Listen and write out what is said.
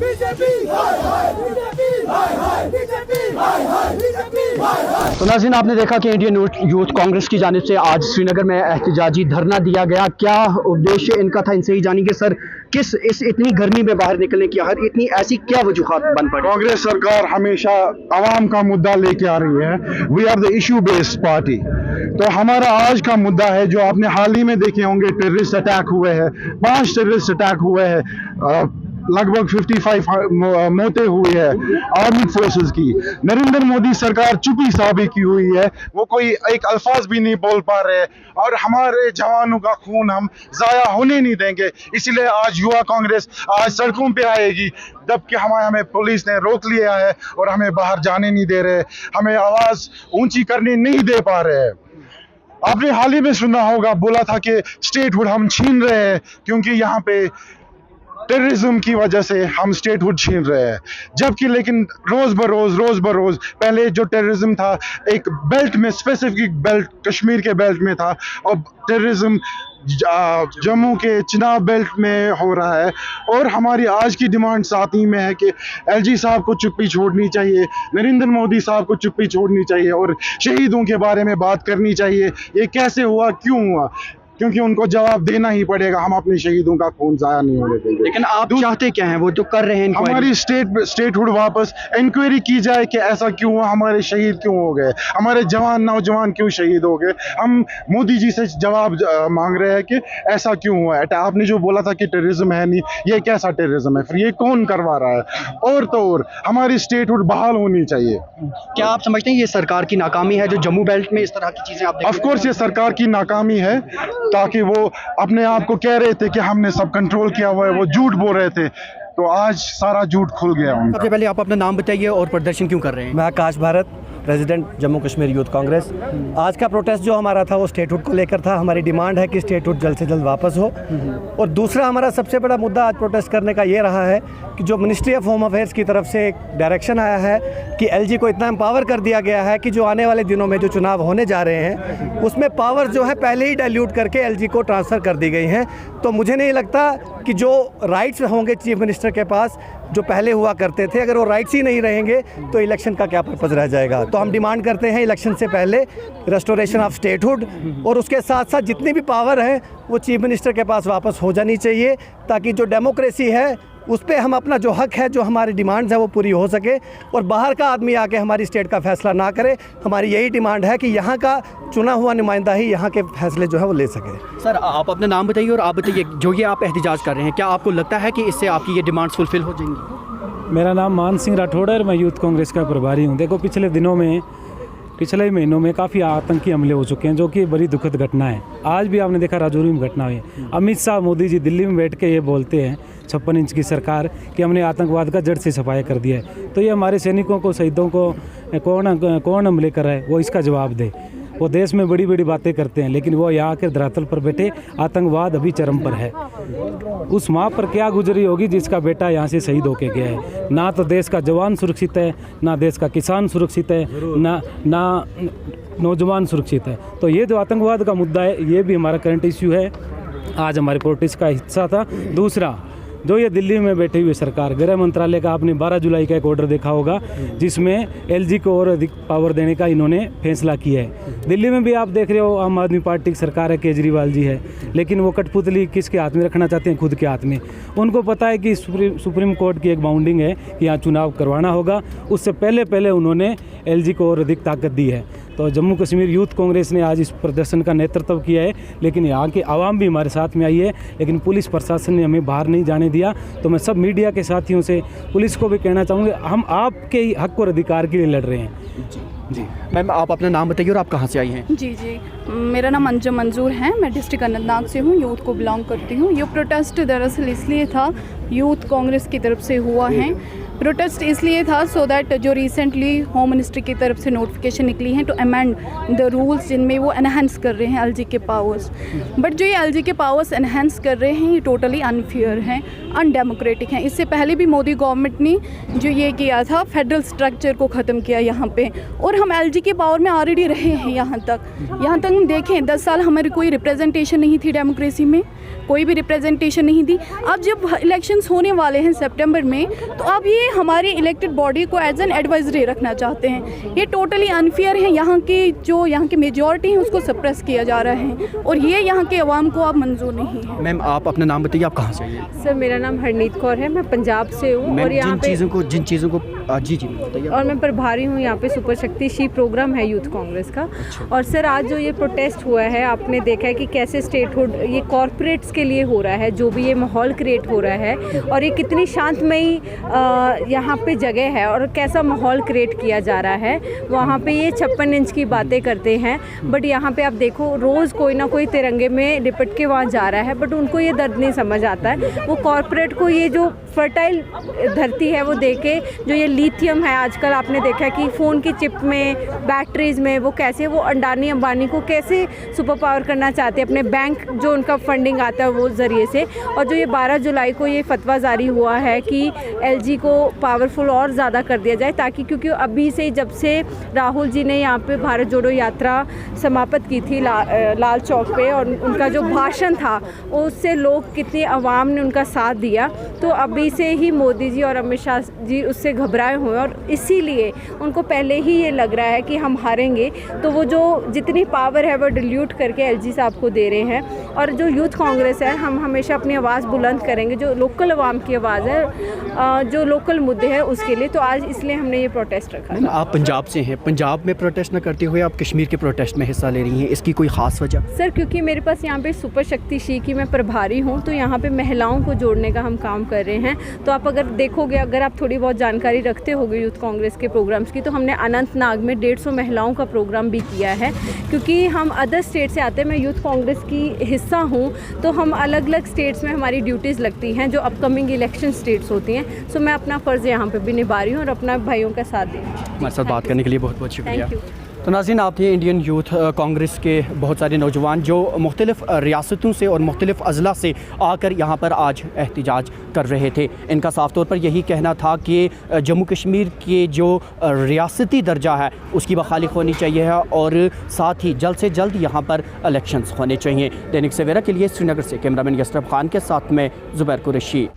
तो नाज़रीन, आपने देखा कि इंडियन यूथ कांग्रेस की जानिब से आज श्रीनगर में एहतजाजी धरना दिया गया। क्या उद्देश्य इनका था, इनसे ही जानेंगे। सर, किस इस इतनी गर्मी में बाहर निकलने की हर इतनी ऐसी क्या वजूहात बन पड़ी? कांग्रेस सरकार हमेशा आवाम का मुद्दा लेके आ रही है। We are the issue based party. तो हमारा आज का मुद्दा है, जो आपने हाल ही में देखे होंगे, टेररिस्ट अटैक हुए हैं, 5 टेररिस्ट अटैक हुए हैं, लगभग 55 मौतें हुई है आर्मी फोर्सेस की। नरेंद्र मोदी सरकार चुप्पी साबी की हुई है, वो कोई एक अल्फाज भी नहीं बोल पा रहे, और हमारे जवानों का खून हम जाया होने नहीं देंगे। इसलिए आज युवा कांग्रेस आज सड़कों पे आएगी, जबकि हमें पुलिस ने रोक लिया है और हमें बाहर जाने नहीं दे रहे, हमें आवाज ऊंची करने नहीं दे पा रहे हैं। आपने हाल ही में सुना होगा, बोला था कि स्टेटहुड हम छीन रहे हैं, क्योंकि यहाँ पे टेररिज्म की वजह से हम स्टेटहुड छीन रहे हैं। जबकि लेकिन रोज बरोज पहले जो टेररिज्म था एक बेल्ट में, स्पेसिफिक बेल्ट कश्मीर के बेल्ट में था, और टेररिज्म जम्मू के चिनाब बेल्ट में हो रहा है। और हमारी आज की डिमांड साथ ही में है कि एलजी साहब को चुप्पी छोड़नी चाहिए, नरेंद्र मोदी साहब को चुप्पी छोड़नी चाहिए, और शहीदों के बारे में बात करनी चाहिए। ये कैसे हुआ, क्यों हुआ, क्योंकि उनको जवाब देना ही पड़ेगा। हम अपने शहीदों का खून जाया नहीं होने देंगे। लेकिन आप चाहते क्या हैं? वो तो कर रहे हैं इंक्वायरी। हमारी स्टेटहुड वापस इंक्वायरी की जाए कि ऐसा क्यों हुआ, हमारे शहीद क्यों हो गए, हमारे जवान नौजवान क्यों शहीद हो गए। हम मोदी जी से जवाब मांग रहे हैं कि ऐसा क्यों हुआ है। आपने जो बोला था कि टेररिज्म है नहीं, ये कैसा टेररिज्म है, फिर ये कौन करवा रहा है। और तो और हमारी स्टेटहुड बहाल होनी चाहिए। क्या आप समझते हैं ये सरकार की नाकामी है जो जम्मू बेल्ट में इस तरह की चीजें आप? ऑफ कोर्स ये सरकार की नाकामी है, ताकि वो अपने आप को कह रहे थे कि हमने सब कंट्रोल किया हुआ है, वो झूठ बोल रहे थे, तो आज सारा झूठ खुल गया उनका। सबसे पहले आप अपना नाम बताइए और प्रदर्शन क्यों कर रहे हैं? मैं आकाश भारत, प्रेसिडेंट जम्मू कश्मीर यूथ कांग्रेस। आज का प्रोटेस्ट जो हमारा था वो स्टेटहुड को लेकर था। हमारी डिमांड है कि स्टेटहुड जल्द से जल्द वापस हो। और दूसरा हमारा सबसे बड़ा मुद्दा आज प्रोटेस्ट करने का ये रहा है कि जो मिनिस्ट्री ऑफ होम अफेयर्स की तरफ से एक डायरेक्शन आया है कि एलजी को इतना एम्पावर कर दिया गया है कि जो आने वाले दिनों में जो चुनाव होने जा रहे हैं उसमें पावर जो है पहले ही डाइल्यूट करके एलजी को ट्रांसफ़र कर दी गई हैं। तो मुझे नहीं लगता कि जो राइट्स होंगे चीफ मिनिस्टर के पास जो पहले हुआ करते थे, अगर वो राइट्स ही नहीं रहेंगे तो इलेक्शन का क्या पर्पज़ रह जाएगा। तो हम डिमांड करते हैं इलेक्शन से पहले रेस्टोरेशन ऑफ स्टेटहुड, और उसके साथ साथ जितनी भी पावर है वो चीफ मिनिस्टर के पास वापस हो जानी चाहिए, ताकि जो डेमोक्रेसी है उस पर हम अपना जो हक है, जो हमारी डिमांड्स है वो पूरी हो सके, और बाहर का आदमी आके हमारी स्टेट का फैसला ना करे। हमारी यही डिमांड है कि यहाँ का चुना हुआ नुमाइंदा ही यहाँ के फैसले जो है वो ले सके। सर, आप अपना नाम बताइए और आप बताइए जो ये आप एहतजाज कर रहे हैं, क्या आपको लगता है कि इससे आपकी ये डिमांड्स फुलफिल हो जाएंगी? मेरा नाम मान सिंह राठौड़ है, मैं यूथ कांग्रेस का प्रभारी हूँ। देखो, पिछले महीनों में काफ़ी आतंकी हमले हो चुके हैं, जो कि बड़ी दुखद घटना है। आज भी आपने देखा राजौरी में घटना हुई है। अमित शाह, मोदी जी दिल्ली में बैठ के ये बोलते हैं 56 इंच की सरकार कि हमने आतंकवाद का जड़ से सफाया कर दिया है। तो ये हमारे सैनिकों को, शहीदों को कौन हमले कर रहा है, वो इसका जवाब दे। वो देश में बड़ी बड़ी बातें करते हैं, लेकिन वो यहाँ के धरातल पर बैठे आतंकवाद अभी चरम पर है। उस माँ पर क्या गुजरी होगी जिसका बेटा यहाँ से शहीद होके गया है। ना तो देश का जवान सुरक्षित है, ना देश का किसान सुरक्षित है, ना नौजवान सुरक्षित है। तो ये जो आतंकवाद का मुद्दा है, ये भी हमारा करंट इश्यू है, आज हमारे प्रोटेस्ट का हिस्सा था। दूसरा, जो ये दिल्ली में बैठी हुई सरकार, गृह मंत्रालय का आपने 12 जुलाई का एक ऑर्डर देखा होगा, जिसमें एलजी को और अधिक पावर देने का इन्होंने फैसला किया है। दिल्ली में भी आप देख रहे हो आम आदमी पार्टी की सरकार है, केजरीवाल जी है, लेकिन वो कठपुतली किसके हाथ में रखना चाहते हैं? खुद के हाथ में। उनको पता है कि सुप्रीम कोर्ट की एक बाउंडिंग है कि यहाँ चुनाव करवाना होगा, उससे पहले उन्होंने एलजी को और अधिक ताकत दी है। तो जम्मू कश्मीर यूथ कांग्रेस ने आज इस प्रदर्शन का नेतृत्व किया है, लेकिन यहाँ के आवाम भी हमारे साथ में आई है, लेकिन पुलिस प्रशासन ने हमें बाहर नहीं जाने दिया। तो मैं सब मीडिया के साथियों से, पुलिस को भी कहना चाहूँगा, हम आपके ही हक और अधिकार के लिए लड़ रहे हैं। जी मैम, आप अपना नाम बताइए और आप कहाँ से आई हैं? जी, मेरा नाम अंजुम मंजूर है, मैं डिस्ट्रिक्ट अनंतनाग से हूँ, यूथ को बिलोंग करती हूँ। ये प्रोटेस्ट दरअसल इसलिए था, यूथ कांग्रेस की तरफ से हुआ है। प्रोटेस्ट इसलिए था सो दैट जो रिसेंटली होम मिनिस्ट्री की तरफ से नोटिफिकेशन निकली हैं टू अमेंड द रूल्स जिनमें वो एनहेंस कर रहे हैं एलजी के पावर्स, बट जो ये एलजी के पावर्स एनहेंस कर रहे हैं ये टोटली अनफेयर हैं, अनडेमोक्रेटिक हैं। इससे पहले भी मोदी गवर्नमेंट ने जो ये किया था फेडरल स्ट्रक्चर को ख़त्म किया यहाँ पे, और हम एलजी के पावर में ऑलरेडी रहे हैं। यहाँ तक हम देखें 10 साल हमारी कोई रिप्रेजेंटेशन नहीं थी, डेमोक्रेसी में कोई भी रिप्रेजेंटेशन नहीं दी। अब जब इलेक्शंस होने वाले हैं सितंबर में, तो अब ये हमारी इलेक्टेड बॉडी को एज एन एडवाइजरी रखना चाहते हैं। ये टोटली अनफेयर है। यहाँ की मेजॉरिटी है उसको सप्रेस किया जा रहा है, और ये यहाँ के अवाम को अब मंजूर नहीं है। मैम आप अपना नाम बताइए, आप कहाँ से हैं? सर मेरा नाम हरनीत कौर है, मैं पंजाब से हूँ और यहाँ पे जिन चीज़ों को जी बताइए। और मैं प्रभारी हूँ यहाँ पे सुपर शक्ति शी प्रोग्राम है यूथ कांग्रेस का। और सर आज जो ये प्रोटेस्ट हुआ है, आपने देखा है कि कैसे स्टेटहुड ये कॉरपोरेट्स के लिए हो रहा है, जो भी ये माहौल क्रिएट हो रहा है, और ये कितनी शांतमयी यहाँ पे जगह है और कैसा माहौल क्रिएट किया जा रहा है। वहाँ पे ये 56 इंच की बातें करते हैं, बट यहाँ पे आप देखो रोज़ कोई ना कोई तिरंगे में लिपट के वहाँ जा रहा है, बट उनको ये दर्द नहीं समझ आता है। वो कॉरपोरेट को ये जो फर्टाइल धरती है वो देके, जो ये लिथियम है आजकल आपने देखा है कि फ़ोन की चिप में, बैटरीज़ में, वो कैसे वो अडानी अंबानी को कैसे सुपर पावर करना चाहते हैं अपने बैंक जो उनका फंडिंग आता है वो ज़रिए से। और जो ये 12 जुलाई को ये फतवा जारी हुआ है कि एलजी को पावरफुल और ज़्यादा कर दिया जाए, ताकि क्योंकि अभी से जब से राहुल जी ने यहाँ पे भारत जोड़ो यात्रा समाप्त की थी लाल चौक पे, और उनका जो भाषण था उससे लोग कितने अवाम ने उनका साथ दिया, तो अभी से ही मोदी जी और अमित शाह जी उससे घबराए हुए हैं, और इसीलिए उनको पहले ही ये लग रहा है कि हम हारेंगे। तो वो जो जितनी पावर है वो डिल्यूट करके एलजी साहब को दे रहे हैं। और जो यूथ कांग्रेस है, हम हमेशा अपनी आवाज़ बुलंद करेंगे, जो लोकल अवाम की आवाज़ है, जो लोकल मुद्दे हैं उसके लिए। तो आज इसलिए हमने ये प्रोटेस्ट रखा है। आप पंजाब से हैं, पंजाब में प्रोटेस्ट न करते हुए आप कश्मीर के प्रोटेस्ट में हिस्सा ले रही हैं, इसकी कोई ख़ास वजह? सर क्योंकि मेरे पास यहाँ पे सुपर शक्ति शी की मैं प्रभारी हूँ, तो यहाँ पे महिलाओं को जोड़ने का हम काम कर रहे हैं। तो आप अगर देखोगे, अगर आप थोड़ी बहुत जानकारी रखते होगे यूथ कांग्रेस के प्रोग्राम्स की, तो हमने अनंतनाग में 150 महिलाओं का प्रोग्राम भी किया है। क्योंकि हम अदर स्टेट से आते हैं, मैं यूथ कांग्रेस की हिस्सा हूँ, तो हम अलग अलग स्टेट्स में हमारी ड्यूटीज़ लगती हैं जो अपकमिंग इलेक्शन स्टेट्स होती हैं। सो मैं अपना फ़र्ज़ यहाँ पे भी निभा रही हूँ और अपना भाइयों का साथ दे रही हूँ। हमारे साथ बात करने के लिए बहुत बहुत शुक्रिया। Thank you. तो नाज़रीन, आप थे इंडियन यूथ कांग्रेस के बहुत सारे नौजवान जो मुख्तलिफ़ रियासतों से और मुख्तलिफ़ अज़ला से आकर यहाँ पर आज एहतिजाज कर रहे थे। इनका साफ़ तौर पर यही कहना था कि जम्मू कश्मीर के जो रियासती दर्जा है उसकी बहाली होनी चाहिए है, और साथ ही जल्द से जल्द यहाँ पर इलेक्शंस होने चाहिए। दैनिक सवेरा के लिए श्रीनगर से कैमरामैन यसरफ खान के साथ में ज़ुबैर कुरैशी।